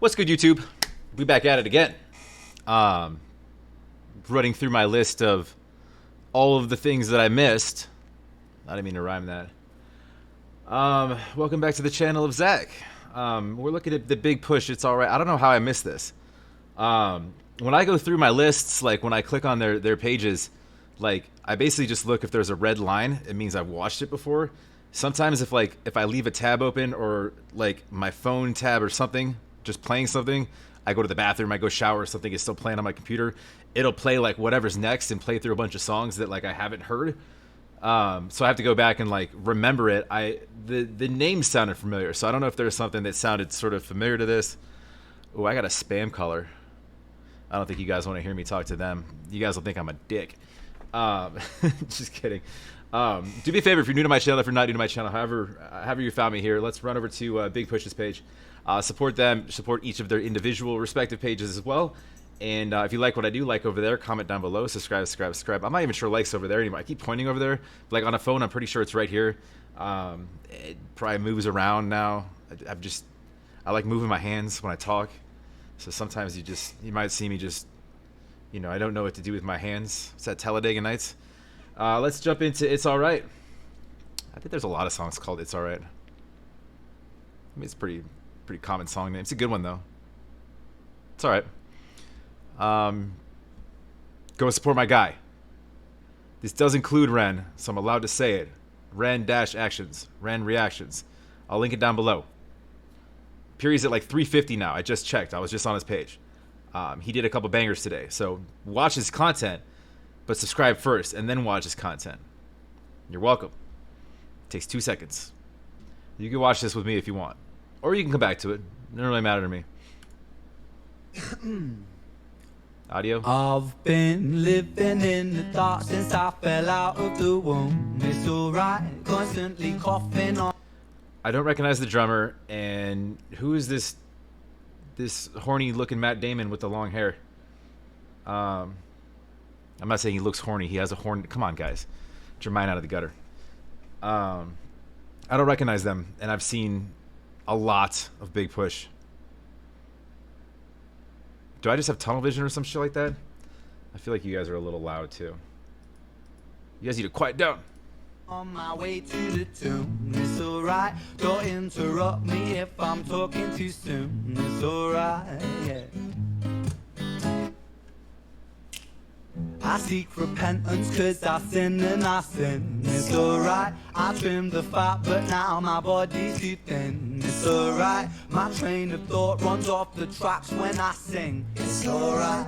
What's good, YouTube? We back at it again. Running through my list of all of the things that I missed. I didn't mean to rhyme that. Welcome back to the channel of Zach. We're looking at the big push. It's all right. I don't know how I missed this. When I go through my lists, like when I click on their pages, like I basically just look if there's a red line. It means I've watched it before. Sometimes if I leave a tab open or like my phone tab or something, just playing something, I go to the bathroom, I go shower, something is still playing on my computer, it'll play like whatever's next and play through a bunch of songs that like I haven't heard. So I have to go back and like remember it. The name sounded familiar, so I don't know if there's something that sounded sort of familiar to this. Oh, I got a spam caller. I don't think you guys want to hear me talk to them. You guys will think I'm a dick. Just kidding. Do me a favor if you're new to my channel, if you're not new to my channel, however you found me here, let's run over to Big Push's page. Support them, support each of their individual respective pages as well. And if you like what I do, like over there, comment down below, subscribe. I'm not even sure likes over there anymore. I keep pointing over there. Like on a phone, I'm pretty sure it's right here. It probably moves around now. I like moving my hands when I talk. So sometimes you might see me just, I don't know what to do with my hands. It's that Talladega Nights. Let's jump into It's Alright. I think there's a lot of songs called It's Alright. I mean, it's a pretty common song name. It's a good one, though. It's alright. Go and support my guy. This does include REN, so I'm allowed to say it. REN-actions. REN reactions. I'll link it down below. Period's at like 350 now. I just checked. I was just on his page. He did a couple bangers today. So watch his content, but subscribe first and then watch his content. You're welcome. It takes 2 seconds. You can watch this with me if you want. Or you can come back to it. It doesn't really matter to me. Audio. I've been living in the dark since I fell out of the womb. It's alright, constantly coughing on. I don't recognize the drummer, and who is this horny looking Matt Damon with the long hair? I'm not saying he looks horny. He has a horn. Come on, guys. Get your mind out of the gutter. I don't recognize them, and I've seen a lot of Big Push. Do I just have tunnel vision or some shit like that? I feel like you guys are a little loud, too. You guys need to quiet down. On my way to the tomb, it's alright. Don't interrupt me if I'm talking too soon. It's alright, yeah. I seek repentance cause I sin and I sin. It's alright, I trimmed the fat but now my body's too thin. It's alright, my train of thought runs off the tracks when I sing. It's alright.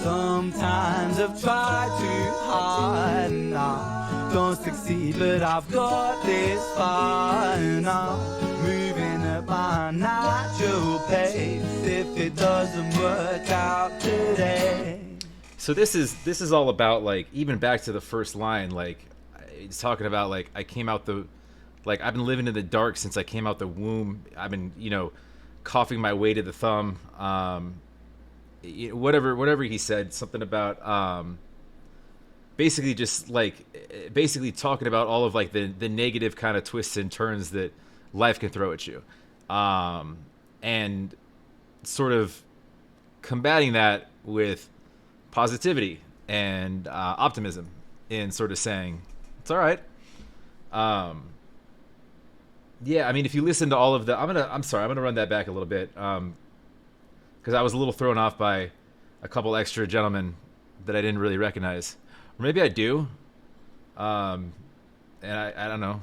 Sometimes I've tried too hard and I don't succeed, but I've got this far and I'm moving at my natural pace. If it doesn't work out today. So this is all about, like, even back to the first line, like it's talking about like I've been living in the dark since I came out the womb. I've been coughing my way to the thumb. Whatever he said, something about basically just like basically talking about all of like the negative kind of twists and turns that life can throw at you, and sort of combating that with positivity and optimism, and sort of saying it's all right. Yeah, I mean, if you listen to all of the, I'm gonna run that back a little bit, because I was a little thrown off by a couple extra gentlemen that I didn't really recognize, or maybe I do, and I don't know.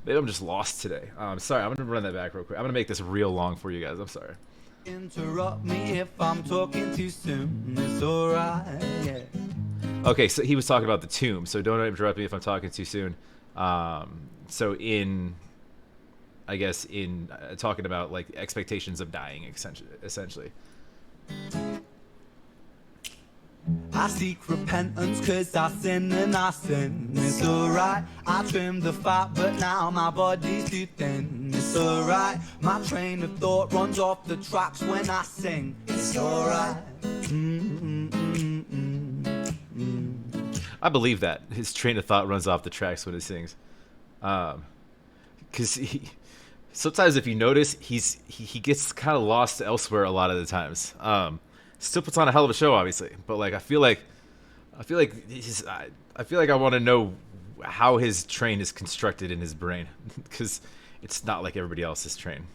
Maybe I'm just lost today. Sorry, I'm gonna run that back real quick. I'm gonna make this real long for you guys. I'm sorry. Interrupt me if I'm talking too soon. It's alright, yeah. Okay, so he was talking about the tomb, so don't interrupt me if I'm talking too soon. So in talking about like expectations of dying, essentially. I seek repentance cause I sin and I sin. It's alright, I trimmed the fat but now my body's too thin. It's alright, my train of thought runs off the tracks when I sing. It's alright. I believe that his train of thought runs off the tracks when he sings. because sometimes if you notice, he gets kind of lost elsewhere a lot of the times. Still puts on a hell of a show, obviously, but like I feel like I want to know how his train is constructed in his brain, because it's not like everybody else's train.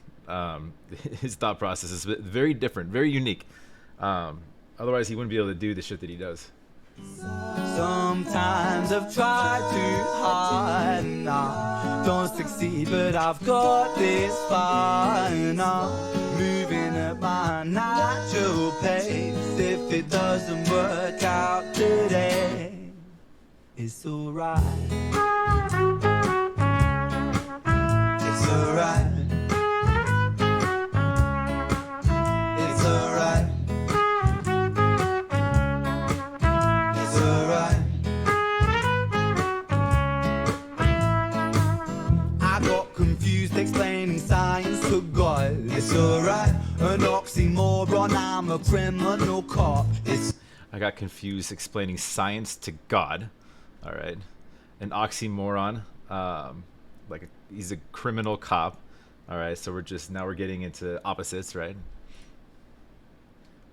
His thought process is very different, very unique. Otherwise, he wouldn't be able to do the shit that he does. Sometimes I've tried too hard and I don't succeed, but I've got this far and I'm moving at my natural pace. If it doesn't work out today, it's alright. It's alright. It's alright. It's alright. I got confused explaining science to God. It's alright. An oxymoron, I'm a criminal cop. I got confused explaining science to God. All right, an oxymoron. He's a criminal cop. All right, so we're getting into opposites, right?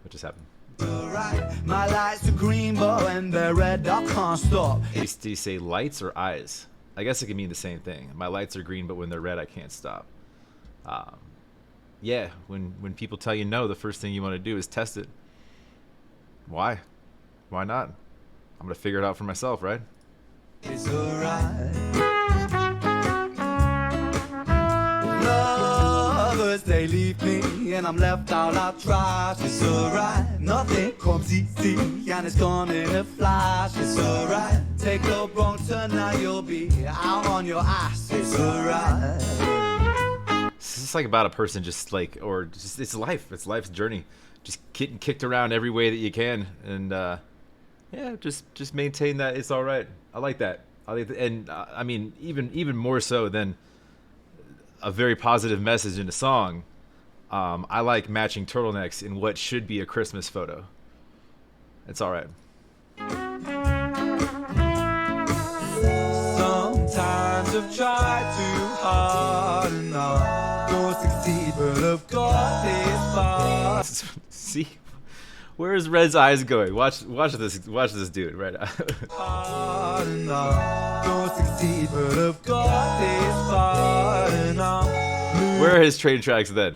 What just happened? Alright, my lights are green, but when they're red, I can't stop. Do you say lights or eyes? I guess it can mean the same thing. My lights are green, but when they're red, I can't stop. Yeah, when people tell you no, the first thing you want to do is test it. Why? Why not? I'm gonna figure it out for myself, right? It's alright. Lovers, they leave me and I'm left out of trash. It's alright. Nothing comes easy and it's gone in a flash. It's alright. Take a wrong turn, now you'll be out on your ass. It's alright. It's just like about a person it's life. It's life's journey. Just getting kicked around every way that you can, and yeah, just maintain that it's all right. I like that. And I mean, even more so than a very positive message in a song. I like matching turtlenecks in what should be a Christmas photo. It's all right. Sometimes I've tried too hard and I don't succeed, but I've got this far. See, where is Red's eyes going? Watch this dude right now. Hard and I don't succeed, but I've got this far and I'm where are his train tracks then?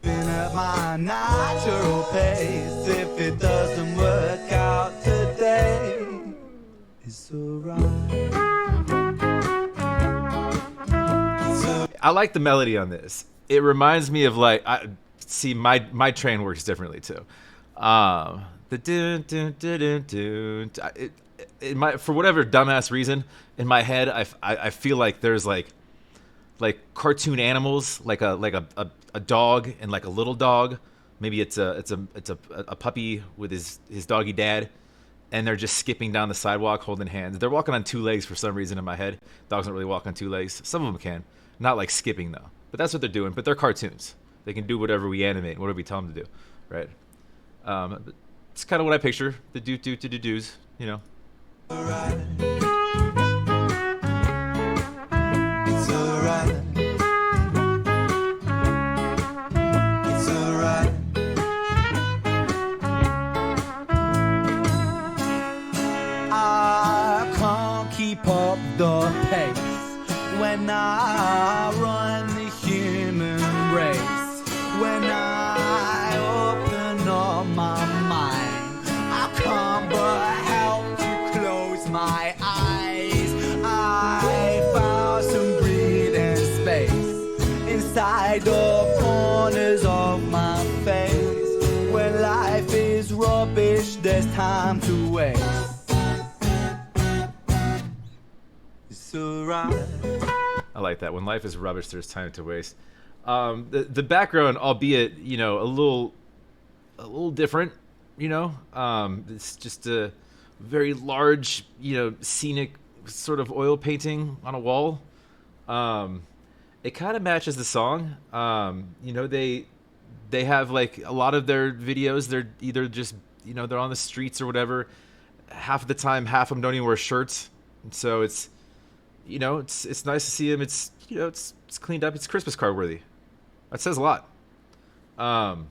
moving at my natural pace. If it doesn't work out today, it's alright. I like the melody on this. It reminds me of my train works differently too. The dun dun dun dun dun. For whatever dumbass reason, in my head, I feel like there's like cartoon animals, like a dog and like a little dog. Maybe it's a puppy with his doggy dad, and they're just skipping down the sidewalk holding hands. They're walking on two legs for some reason in my head. Dogs don't really walk on two legs. Some of them can. Not like skipping though. But that's what they're doing. But they're cartoons. They can do whatever we animate, whatever we tell them to do, right? It's kind of what I picture. The do's, you know. Alright. It's alright. It's alright. I can't keep up the pace when I run the human race. When I open up my mind, I can't but help to close my eyes. I found some breathing space inside the corners of my face. When life is rubbish, there's time to waste. It's alright. I like that. When life is rubbish, there's time to waste. The background, albeit a little different, it's just a very large, scenic sort of oil painting on a wall. It kind of matches the song. They have like a lot of their videos. They're either just they're on the streets or whatever. Half of the time, half of them don't even wear shirts, and so it's it's nice to see him. It's it's cleaned up. It's Christmas card worthy. That says a lot. Um,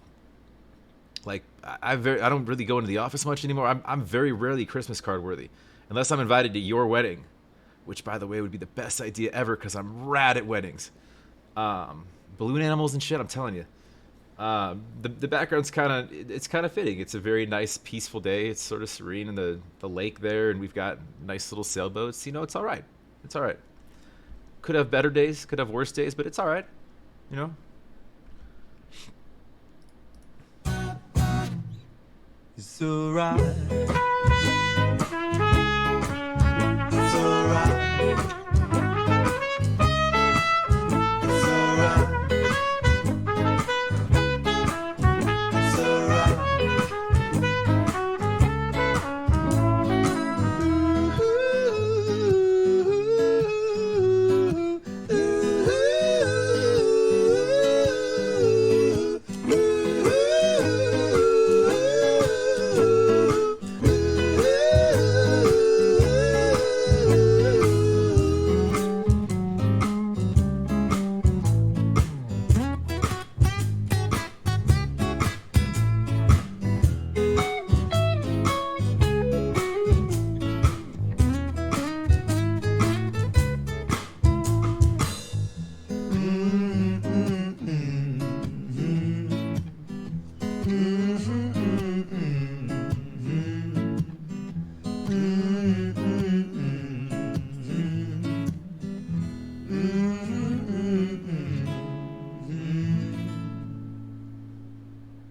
like I don't really go into the office much anymore. I'm very rarely Christmas card worthy, unless I'm invited to your wedding, which by the way would be the best idea ever because I'm rad at weddings. Balloon animals and shit. I'm telling you. The background's kind of fitting. It's a very nice, peaceful day. It's sort of serene in the lake there, and we've got nice little sailboats. It's all right. It's all right. Could have better days, could have worse days, but it's all right. You know. It's alright. It's alright. It's alright. It's alright.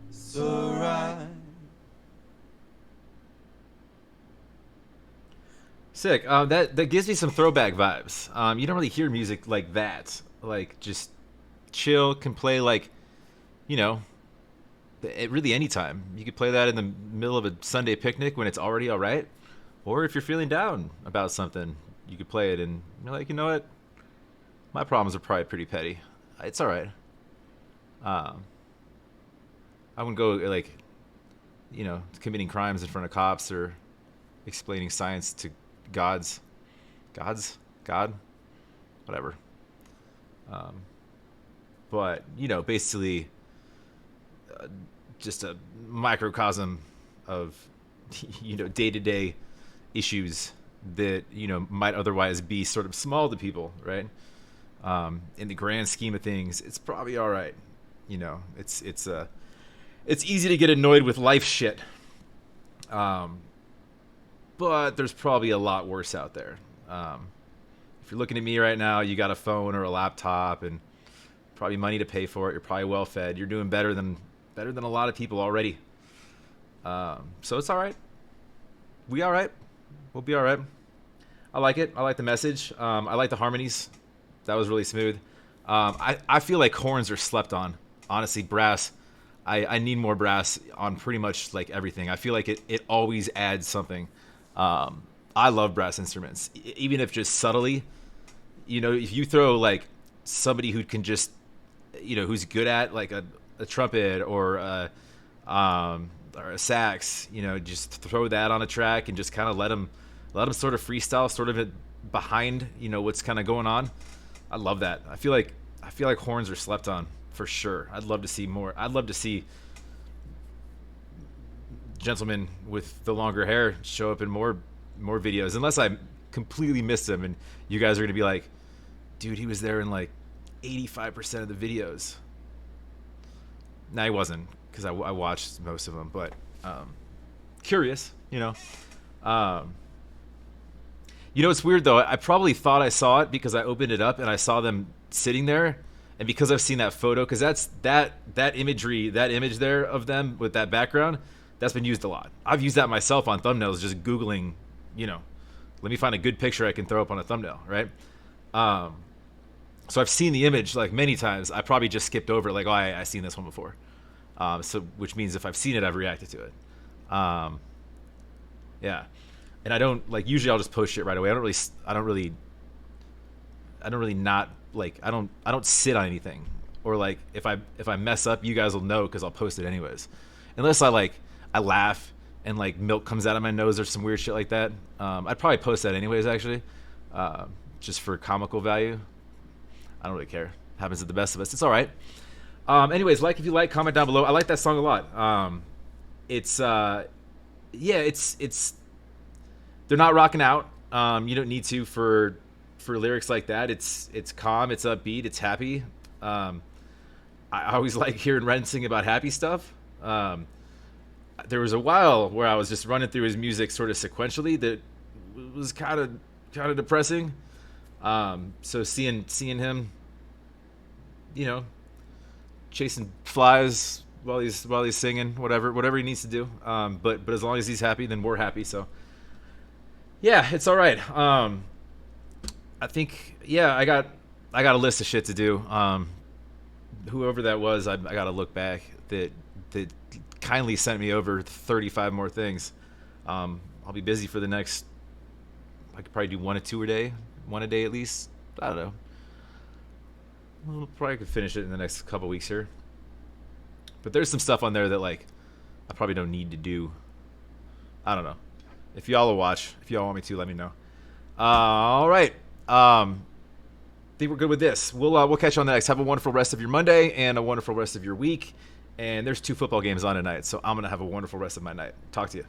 It's alright. Sick. That gives me some throwback vibes. You don't really hear music like that. Like just chill, can play like, you know, really anytime. You could play that in the middle of a Sunday picnic when it's already all right, or if you're feeling down about something, you could play it and you're like, you know what, my problems are probably pretty petty. It's all right. Um, I wouldn't go like, committing crimes in front of cops or explaining science to God, whatever. Um, but basically, just a microcosm of day to day issues that might otherwise be sort of small to people, right? In the grand scheme of things, it's probably all right. It's easy to get annoyed with life shit. But there's probably a lot worse out there. If you're looking at me right now, you got a phone or a laptop and probably money to pay for it. You're probably well fed. You're doing better than a lot of people already. So it's all right. We all right. We'll be all right. I like it. I like the message. I like the harmonies. That was really smooth. I feel like horns are slept on. Honestly, brass. I need more brass on pretty much like everything. I feel like it always adds something. I love brass instruments, even if just subtly. If you throw like somebody who can just, who's good at like a trumpet or a sax, just throw that on a track and just kind of let them sort of freestyle, sort of behind, what's kind of going on. I love that. I feel like horns are slept on for sure. I'd love to see more. I'd love to see gentlemen with the longer hair show up in more videos, unless I completely missed them and you guys are going to be like, dude, he was there in like 85% of the videos. No, he wasn't, because I watched most of them, but curious, it's weird though. I probably thought I saw it because I opened it up and I saw them sitting there, and because I've seen that photo, because that imagery, that image there of them with that background, that's been used a lot. I've used that myself on thumbnails, just Googling, let me find a good picture I can throw up on a thumbnail, right? So I've seen the image like many times. I probably just skipped over it, like, oh, I've seen this one before. So which means if I've seen it, I've reacted to it. Yeah, and I don't like. Usually, I'll just post shit right away. I don't really not like. I don't sit on anything, or like if I mess up, you guys will know because I'll post it anyways. Unless I laugh and like milk comes out of my nose or some weird shit like that. I'd probably post that anyways, actually. just for comical value. I don't really care. Happens to the best of us. It's all right. Anyways, like if you like, comment down below. I like that song a lot. It's they're not rocking out. You don't need to for lyrics like that. It's calm, it's upbeat, it's happy. I always like hearing Ren sing about happy stuff. There was a while where I was just running through his music sort of sequentially that was kind of depressing. So seeing him, you know, chasing flies while he's singing, whatever he needs to do. But as long as he's happy, then we're happy. So yeah, it's all right. I think I got a list of shit to do. Whoever that was, I got to look back. That kindly sent me over 35 more things. I'll be busy for the next. I could probably do one a day at least. I don't know. Well, probably could finish it in the next couple weeks here. But there's some stuff on there that like I probably don't need to do. I don't know. If y'all will watch, if y'all want me to, let me know. All right. Think we're good with this. We'll catch you on the next. Have a wonderful rest of your Monday and a wonderful rest of your week. And there's 2 football games on tonight, so I'm gonna have a wonderful rest of my night. Talk to you.